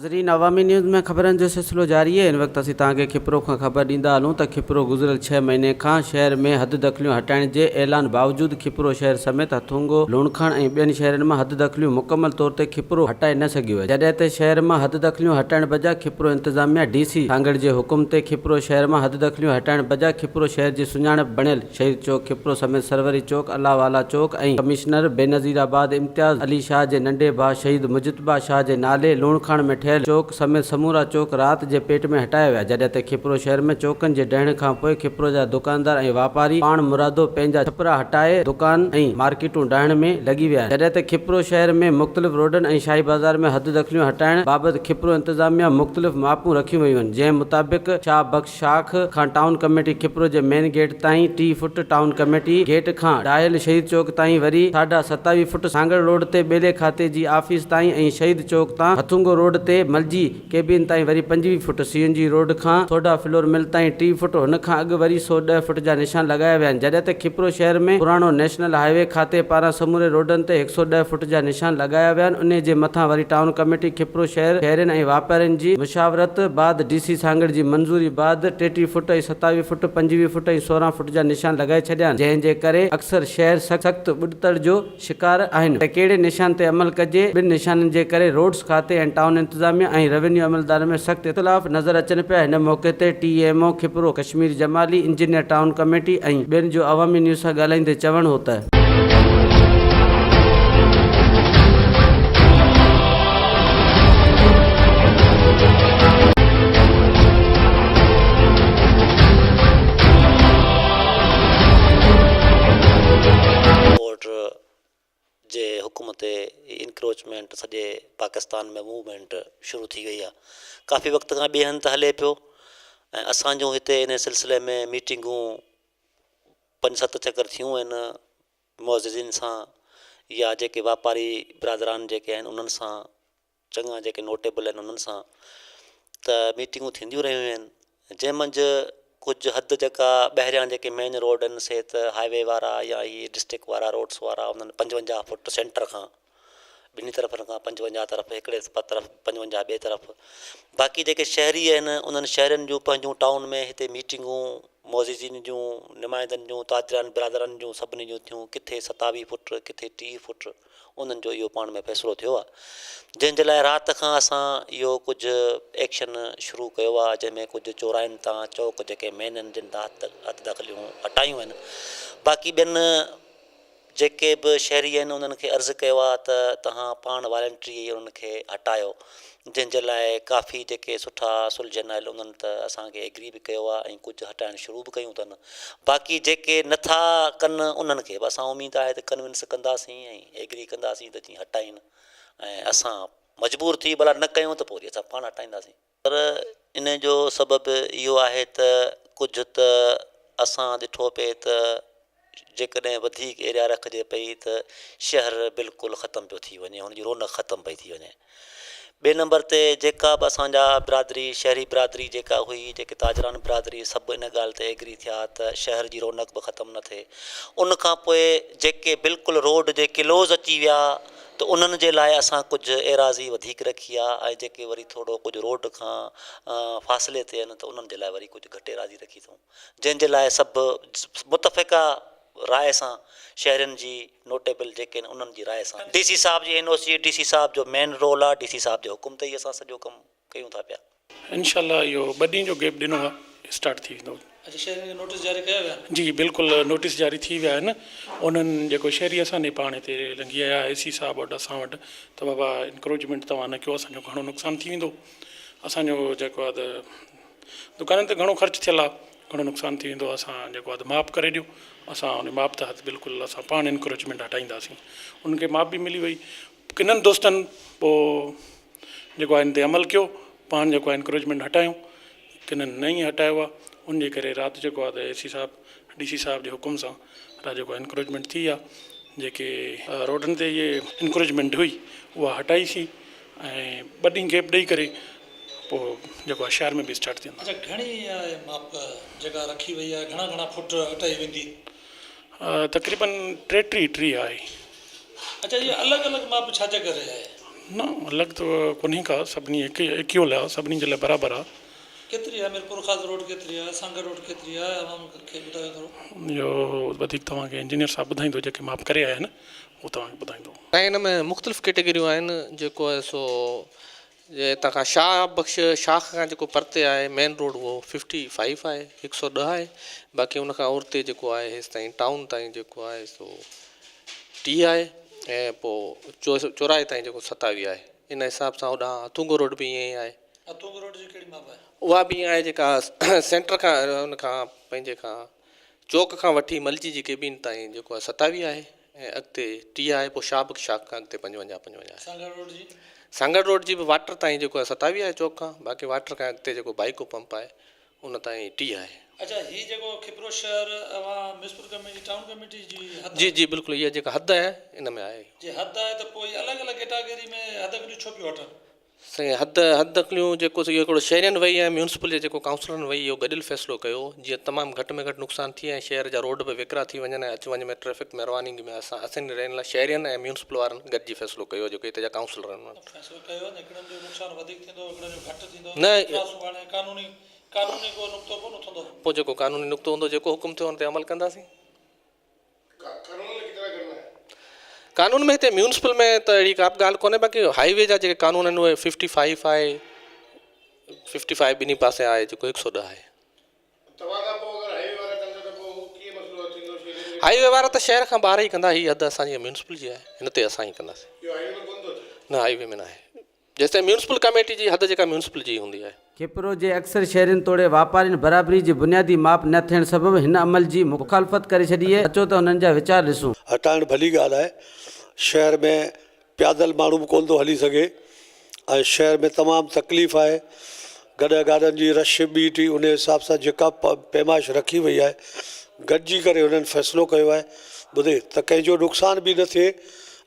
नाज़रीन अवामी न्यूज़ में ख़बरनि जो सिलसिलो जारी है। इन वक्त असीं तव्हांखे खिपरो खां ख़बर ॾींदा हलूं त खिपरो गुज़िरियल 6 महीने खां शहर में हद दख़लियूं हटाइण जे ऐलान बावजूदि खिपरो शहर समेत हथुंगो लूणखण ऐं ॿियनि शहरनि मां हद दख़लियूं मुकमल तौर ते खिपरो हटाए न सघियो आहे। जॾहिं त शहर मां हद दख़लियूं हटाइण बजाए खिपरो इंतिज़ामिया DC सांगड़ जे हुकुम ते खिपरो शहर मां हद दख़लियूं हटाइण बजाए खिपरो शहर जी सुञाणप बणियल शहीद चौक खिपरो समेत सरवरी चौक अलावाला चौक ऐं कमिश्नर बेनज़ीराबाद इम्तियाज़ अली शाह जे नंढे भाउ शहीद मुजितबा शाह जे नाले लूणखण में ठहियल चौक समेत समूरा चौक रात जे पेट में हटाया विया। जॾहिं त खिपरो शहर में चौकनि जे ढहण खां पोइ खिपरो जा दुकानदार ऐं वापारी पाण मुरादो पंहिंजा छपरा हटाए दुकान ऐं मार्केटूं ढहण में लॻी विया। जॾहिं त खिपरो शहर में मुख़्तलिफ़ रोडनि ऐं शाही बाज़ार में हद दख़लियूं हटाइण बाबति खिपरो इंतिज़ामिया मुख़्तलिफ़ मापूं रखियूं वयूं आहिनि। जंहिं मुताबिक़ शाह बख़्श शाख खां टाउन कमेटी खिपरो जे मेन गेट ताईं 30 फुट, टाउन कमेटी गेट खां डायल शहीद चौक ताईं वरी 27.5 फुट, सांगड़ रोड ते ॿेले खाते जी ऑफिस ताईं ऐं शहीद चौक तां हथुंगो रोड ते मलजी केबिन ताईं वरी 25 फुट, CNG रोड खां थोड़ा फ्लोर मिल ताईं 30 फुट, हुन खां अॻु वरी 110 फुट जा निशान लॻाया विया आहिनि। जॾहिं त खिपरो शहर में पुराणो नेशनल हाईवे खाते पारां समूरे रोडनि ते 110 फुट जा निशान लॻाया विया आहिनि। उन जे मथां वरी टाउन कमेटी खिपरो शहरनि ऐं वापारियुनि जी मुशावरत बाद DC सांगड़ जी मंज़ूरी बाद 33 फुट ऐं 27 फुट, 25 फुट ऐं 16 फुट जा निशान लॻाए छॾिया आहिनि। जंहिं जे करे अक्सर शहर सख़्त ॿुॾतड़ जो शिकार आहिनि त कहिड़े निशान ते अमल कजे। ॿिनि निशाननि जे करे रोड्स खाते ऐं टाउन इंतिज़ामिया ऐं रेवेन्यू अमलदार में सख़्त इख़्तिलाफ़ नज़र अचनि पिया। हिन मौक़े ते TMO Khipro Kashmir Jamali, engineer town committee ऐं ॿियनि जो अवामी न्यूज़ सां ॻाल्हाईंदे चवणु हो त जे हुकुम ते इंक्रोचमेंट सॼे पाकिस्तान में मूवमेंट शुरू थी वई आहे। काफ़ी वक़्त खां ॿिए हंधि हले पियो ऐं असांजो हिते इन सिलसिले में मीटिंगूं 5-7 चकर थियूं आहिनि मुअज़्ज़िज़िन सां या जेके वापारी बिरादरान जेके आहिनि उन्हनि सां, चङा जेके नोटेबल आहिनि उन्हनि सां त मीटिंगूं थींदियूं रहियूं आहिनि। जंहिं मंझि कुझु हद जेका ॿाहिरियां जेके मेन रोड आहिनि से त हाईवे वारा या इहे डिस्ट्रिक्ट वारा रोड्स वारा उन्हनि 55 फुट सेंटर खां ॿिनी तरफ़नि खां 55 तरफ़, हिकिड़े तरफ़ 55 ॿिए तरफ़। बाक़ी जेके शहरी आहिनि उन्हनि शहरनि जूं पंहिंजूं टाउन में हिते मीटिंगूं मुअज़्ज़िज़िन जूं, नुमाइंदनि जूं, ताजरनि बिरादरनि जूं सभिनी जूं थियूं। किथे 27 फुट, किथे 30 फुट, उन्हनि जो इहो पाण में फ़ैसिलो थियो आहे। जंहिंजे लाइ राति खां असां इहो कुझु एक्शन शुरू कयो आहे जंहिंमें कुझु चौराइनि तां चौक जेके मेन आहिनि जिन तां हद दख़लियूं हटायूं आहिनि। बाक़ी ॿियनि जेके बि शहरी आहिनि उन्हनि खे अर्ज़ु कयो आहे त तव्हां पाण वॉलंट्री उन्हनि खे हटायो, जंहिंजे लाइ काफ़ी जेके सुठा सुलझन आहिनि उन्हनि त असांखे एग्री बि कयो आहे ऐं कुझु हटाइण शुरू बि कयूं अथनि। बाक़ी जेके नथा कनि उन्हनि खे बि असां उमेद आहे त कन्विंस कंदासीं ऐं एग्री कंदासीं त जीअं हटाइनि ऐं असां मजबूर थी भला न कयूं त पोइ वरी असां पाण हटाईंदासीं। पर इन जो सबबु इहो आहे त कुझु त असां ॾिठो पिए त जेकॾहिं वधीक एरिया रखिजे पई त शहर बिल्कुलु ख़तमु पियो थी वञे, हुनजी रौनक ख़तमु पई थी वञे। ॿिए नंबर ते जेका बि असांजा बिरादरी, शहरी बिरादरी जेका हुई, जेके ताजरान बिरादरी, सभु इन ॻाल्हि ते एग्री थिया त शहर जी रौनक बि ख़तमु न थिए। उन खां पोइ जेके बिल्कुलु रोड जे क्लोज़ अची विया त उन्हनि जे लाइ असां कुझु एराज़ी वधीक रखी आहे ऐं जेके वरी थोरो कुझु रोड खां फ़ासिले ते आहिनि त उन्हनि जे लाइ वरी कुझु घटि एराज़ी रखी अथऊं। जंहिंजे लाइ सभु मुतफ़िक़ा राय सां शहरनि जी नोटेबल जेके आहिनि उन्हनि जी राय सां DC साहब जी NOC, DC साहब जो मेन रोल आहे, DC साहब जे हुकुम ते ई असां सॼो कमु कयूं था पिया। इंशाल्लाह इहो 2 ॾींहं जो गैप ॾिनो आहे, स्टार्ट थी वेंदो। अच्छा, शहर में नोटिस जारी कया विया? जी बिल्कुलु नोटिस जारी थी विया आहिनि। उन्हनि जेको शहरी असांजे पाण हिते लंघी आया AC साहब वटि असां वटि त बाबा इंक्रोचमेंट तव्हां न कयो, असांजो घणो नुक़सानु थी वेंदो। असांजो जेको आहे त दुकाननि ते घणो ख़र्चु थियल आहे, घणो नुक़सानु थी वेंदो। असां जेको आहे त माफ़ करे ॾियो, असां उन माप तहत बिल्कुलु असां पाण इंक्रोचमेंट हटाईंदासीं। उनखे माप बि मिली वई। किननि दोस्तनि पोइ जेको आहे इन ते अमल कयो, पाण जेको आहे इंक्रोचमेंट हटायूं, किननि न ई हटायो आहे। उनजे करे राति जेको आहे त AC साहब, DC साहब जे हुकुम सां राति जेको आहे इंक्रोचमेंट थी आहे। जेके रोडनि ते इहे इंक्रोचमेंट हुई उहा हटाईसीं ऐं 2 ॾींहं गैप ॾेई करे पोइ जेको आहे शहर में बि स्टार्ट थींदो। अच्छा, घणी माप जॻह रखी वई आहे, घणा फुट हटाई वेंदी? तक़रीबन 33 आहे। अच्छा, ये अलग अलग माप छाजे करे आहे? न अलॻि त कोन्हे का, सभिनी इक्वल आहे, सभिनी जे लाइ बराबरि आहे। केतिरी आहे मीरपुर खास रोड केतिरी आहे, सांगड़ रोड केतिरी आहे, आवाम खे ॿुधायो थोरो। इहो वधीक तव्हांखे इंजीनियर साहब ॿुधाईंदो, जेके माप करे आया आहिनि उहो तव्हांखे ॿुधाईंदो। ऐं हिन में मुख़्तलिफ़ कैटेगरियूं आहिनि। जेको आहे सो जे हितां खां शाह बख़्श शाख खां जेको परते आहे मेन रोड उहो 55 आहे, 110 आहे। बाक़ी उनखां उरते जेको आहे हेसि ताईं टाउन ताईं जेको आहे सो 30 आहे, ऐं पोइ चौराहे ताईं जेको 27 आहे। इन हिसाब सां होॾां हथुंगो रोड बि ईअं ई आहे। हथुंगो रोड जी कहिड़ी माप आहे? उहा बि ईअं आहे, जेका सेंटर खां उनखां पंहिंजे खां चौक खां वठी मलजी जी केबिन ताईं जेको आहे 27 आहे, ऐं अॻिते 30 आहे। पोइ शाह बख़्श शाख खां अॻिते 55 आहे। सांगड़ रोड जी? सांगड़ रोड जी बि वाटर ताईं जेको आहे 27 आहे चौक खां। बाक़ी वाटर खां अॻिते जेको बाइको पंप आहे उन ताईं 30 आहे। अच्छा, हीअ जेको खिपरो शहर मिसपुर कमेटी टाउन कमेटी जी हद? जी जी बिल्कुलु, इहा जेका हद आहे इन में आहे। जी हद आहे त पोइ अलॻि अलॻि कैटेगरी में हद कलियूं छो पियूं वठनि? साईं हद कलियूं जेको इहो हिकिड़ो शहरनि वई ऐं म्यूनिसिपल जे जेको काउंसलरनि वई, इहो गॾियल फ़ैसिलो कयो जीअं तमामु घटि में घटि नुक़सान थिए ऐं शहर जा रोड बि विकिरा थी वञनि ऐं अचु वञ में ट्रैफ़िक में रवानगी में असांजे रहण लाइ शहरियुनि ऐं म्यूनिसिपल वारनि गॾिजी फ़ैसिलो कयो जेको हिते जा काउंसलर आहिनि। फ़ैसिलो कयो न, हिकिड़नि जो नुक़सानु वधीक थींदो, हिकिड़नि जो घटि थींदो, न सुभाणे कानूनी को नुक़्तो कोन उथंदो। पोइ जेको कानूनी नुक़्तो हूंदो, जेको हुकुम थियो हुन ते अमल कंदासीं। कानून में हिते म्यूनिसिपल में त अहिड़ी का बि ॻाल्हि कोन्हे। बाक़ी हाईवे जा जेके कानून आहिनि उहे 55 आहे, 55 ॿिन्ही पासे आहे, जेको 110 आहे। हाईवे वारा त शहर खां ॿाहिरि ई कंदा, हीअ हद असांजी म्यूनिसिपल जी आहे, हिन ते असां ई कंदासीं। न हाईवे में न आहे, जेसिताईं म्यूनिसिपल कमेटी जी हद जेका म्यूनिसिपल जी हूंदी आहे। खिपरो जे अक्सर शहरनि तोड़े वापारियुनि बराबरी जी बुनियादी माप न थियण सबबि हिन अमल जी मुखालफ़त करे छॾी आहे। अचो त हुननि जा वीचार ॾिसूं। हटाइण भली ॻाल्हि आहे। शहर में पैदल माण्हू बि कोन थो हली सघे ऐं शहर में तमामु तकलीफ़ आहे। गॾु गाॾियुनि जी रश बि थी, उन हिसाब सां जेका पैमाइश रखी वई आहे गॾिजी करे हुननि फ़ैसिलो कयो आहे। ॿुधे त कंहिंजो नुक़सान बि न थिए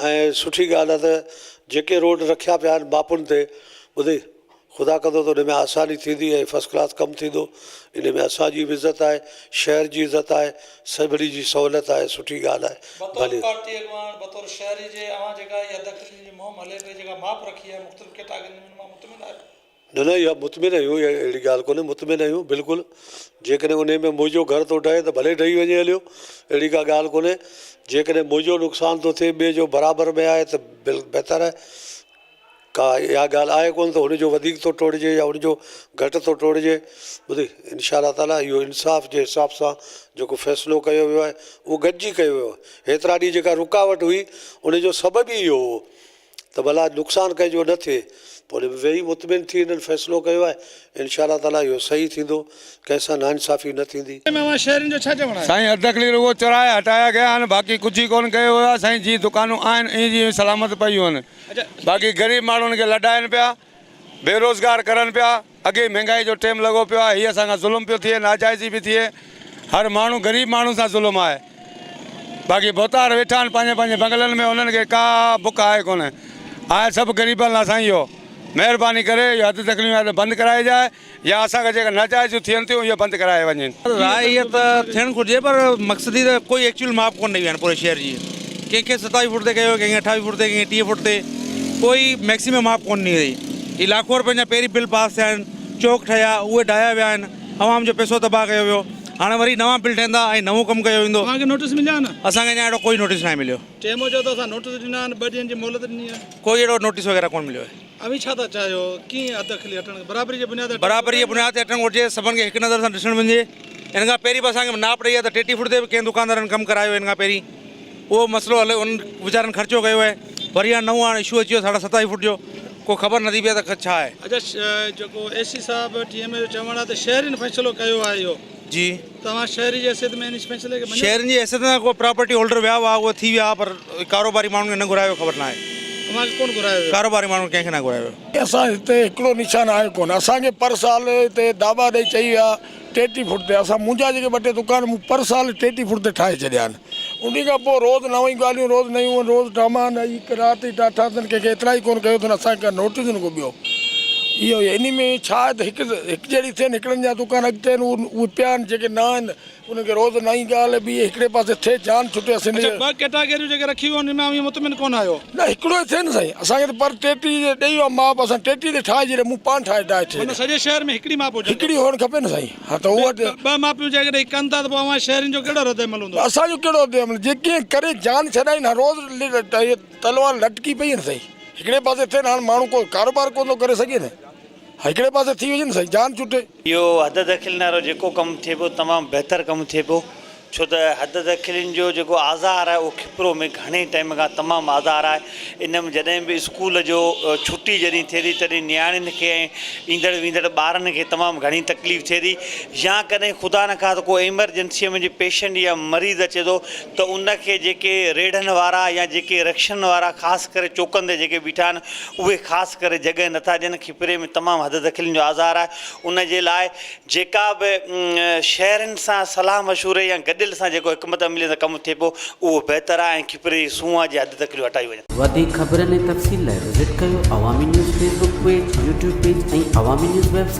ऐं सुठी ॻाल्हि आहे त जेके रोड रखिया पिया आहिनि मापुनि ते, ॿुधे ख़ुदा कंदो त हुन में आसानी थींदी ऐं फस्ट क्लास कमु थींदो। इन में असांजी बि इज़त आहे, शहर जी इज़त आहे, सभिनी जी सहूलियत आहे, सुठी ॻाल्हि आहे। बतौर पार्टी अॻवान, बतौर शहरी जे अवां जेका इहा दख़ली जी मुहिम हले पई, जेका माप रखी आहे मुख़्तलिफ़ कैटेगरी में, मां मुतमिन आहियां। न इहा मुतमिन आहियूं, इहा अहिड़ी ॻाल्हि कोन्हे, मुतमिन आहियूं बिल्कुलु। जेकॾहिं उन में मुंहिंजो घर थो ठहे त भले ठही वञे हलियो, अहिड़ी का ॻाल्हि कोन्हे। जेकॾहिं मुंहिंजो नुक़सानु थो थिए ॿिए जो बराबरि में आहे त बहितर आहे। का इहा ॻाल्हि आहे कोन त हुनजो वधीक थो टोड़िजे या हुनजो घटि थो टोड़िजे। ॿुधे इंशा ताला इहो इंसाफ़ जे हिसाब सां जेको फ़ैसिलो कयो वियो आहे उहो गॾिजी कयो वियो आहे। हेतिरा ॾींहं जेका रुकावट हुई उनजो सबबु ई इहो हो त भला नुक़सानु कंहिंजो न थिए। पोइ हुन में वेही मुतमिन थी हिननि फ़ैसिलो कयो आहे। इंशा ताला इहो सही थींदो, कंहिंसां नाइंसाफ़ी न थींदी। शहरनि जो छा चवणु आहे? साईं अधु किली रुगो चौराहे हटाया गया आहिनि, बाक़ी कुझु ई कोन कयो वियो आहे। साईं जी दुकानूं आहिनि ईअं जी सलामत पयूं आहिनि। बाक़ी ग़रीब माण्हुनि खे लॾाइनि पिया, बेरोज़गार करनि पिया। अॻे महांगाई जो टाइम लॻो पियो आहे, हीअ असांखां ज़ुल्म पियो थिए, नाजाइज़ी बि थिए। हर माण्हू ग़रीब माण्हू सां ज़ुल्म आहे। बाक़ी भोतार वेठा आहिनि पंहिंजे पंहिंजे बंगलनि में, उन्हनि खे का बुख आहे कोन्हे। आहे सभु ग़रीबनि लाइ। साईं इहो महिरबानी करे इहो हद तकलीफ़ आहे त बंदि कराइजाए, या असांखे जेका नाजाइज़ थियनि थियूं इहे बंदि कराए वञनि। राय इहा त थियणु घुरिजे, पर मक़सदी त कोई एक्चुअल माप कोन ॾेई आहिनि पूरे शहर जी। कंहिंखे 27 फुट ते कयो, कंहिंखे 28 फुट ते, कंहिंखे 30 फुट ते, कोई मैक्सिमम माप कोन ॾेई रही। ही लाखो रुपए जा पहिरीं बिल पास थिया आहिनि, चौक ठहिया उहे ढाया विया आहिनि, आवाम जो पैसो तबाह कयो वियो। हाणे वरी नवां बिल ठहंदा ऐं नओं कमु कयो वेंदो। तव्हांखे नोटिस मिलिया न? असांखे अञा अहिड़ो कोई नोटिस न मिलियो। टेमो चयो त असां नोटिस ॾिना आहिनि, 2 ॾींहंनि जी मोहलत ॾिनी आहे, कोई अहिड़ो नोटिस वग़ैरह कोन मिलियो आहे। अभी छा था चाहियो, कीअं हद तकली हटण, बराबरी जे बुनियाद ते? बराबरी जे बुनियाद ते हटणु घुरिजे, सभिनि खे हिकु नज़र सां ॾिसणु वञे। हिन खां पहिरीं बि असांखे नाप ॾेई आहे त 33 फुट ते बि कंहिं दुकानदारनि कमु करायो हिन खां पहिरीं, उहो मसइलो हले, उन्हनि वीचारनि ख़र्चो कयो आहे। वरी हाणे नओं हाणे इशू अची वियो 27.5 फुट जो, को ख़बर नथी पए त छा आहे। अच्छा, जेको AC साहब TMA जो चवणु आहे त शहरनि फ़ैसिलो कयो आहे इहो जी, तव्हां शहरी जी हैसियत में इन फ़ैसिले खे शहरनि जी हैसियत सां को प्रॉपर्टी होल्डर विया हुआ, उहो थी विया, पर कारोबारी माण्हुनि खे न घुरायो, ख़बर न आहे। तव्हांखे कोन घुरायो? कारोबारी माण्हू कंहिंखे न घुरायो। असां हिते हिकिड़ो निशान आहे कोन। असांखे पर साल हिते दावा ॾेई चई विया 33 फुट ते। असां मुंहिंजा जेके 2 टे दुकान मूं पर साल 33 फुट ते ठाहे छॾिया आहिनि। उन खां पोइ रोज़ु नयूं ॻाल्हियूं, रोज़ु नयूं, रोज़ु ड्रामा, हिकु राति ई ठाठा अथनि, कंहिंखे एतिरा ई कोन कयो अथनि, असांखे नोटिस न को ॿियो। इहो इन में छा आहे त हिकु जहिड़ी थियनि, हिकिड़नि जा दुकान अॻिते आहिनि उहे पिया आहिनि, जेके न आहिनि उनखे रोज़ नई ॻाल्हि ॿी हिकिड़े पासे थिए जान छुटे अच्छा असांजे ॿ कैटागरियूं जेके रखियूं आहिनि हुन में मुतमिन कोन आयो न हिकिड़ो ई थिए न साईं असांखे त पर 33 ॾेई वियो माप असां 33 ते ठाहे छॾे मूं पाण ठाहे हुन छॾे सॼे शहर में हिकिड़ी माप हुजे हिकिड़ी हुअणु खपे न साईं हा त उहा ॿ मापियूं जेकॾहिं कनि था त पोइ अवां शहरनि जो कहिड़ो रद अमल हूंदो असांजो कहिड़ो जेके करे जान छॾाई न रोज़ तलवार लटकी पई न साईं हिकिड़े पासे थिए न हाणे माण्हू को कारोबार कोन थो करे सघे न हिकिड़े पासे थी वञे न साईं जान छुटे इहो हद दख़िल वारो जेको कमु थिए पियो तमामु बहितरु कमु थिए पियो छो त हद दख़िलनि जो जेको आज़ार आहे उहो खिपरो में घणे टाइम खां तमामु आज़ार आहे इन में जॾहिं बि स्कूल जो छुटी जॾहिं थिए थी तॾहिं नियाणियुनि खे ऐं ईंदड़ वेंदड़ ॿारनि खे तमामु घणी तकलीफ़ थिए थी या कॾहिं ख़ुदा न खां त को एमरजेंसीअ में जे पेशेंट या मरीज़ अचे थो त उनखे जेके रेढ़नि वारा या जेके रक्षनि वारा ख़ासि करे चौकनि ते जेके बीठा आहिनि उहे ख़ासि करे जॻहि नथा ॾियनि खिपरे में तमामु हद दख़िलनि जो आज़ार आहे उन जे लाइ जेका बि शहरनि सां सलाह मशूरे या गॾियल सां जेको हिकमत अमली सां कमु थिए पियो उहो बहितरु आहे ऐं खिपरे जी सूंहं जे हद दख़िलियूं हटाई वञनि वधीक ख़बरनि ऐं तफ़सील लाइ विज़िट कयो अवामी news Facebook page YouTube page ऐं अवामी न्यूज़ वेबसाइट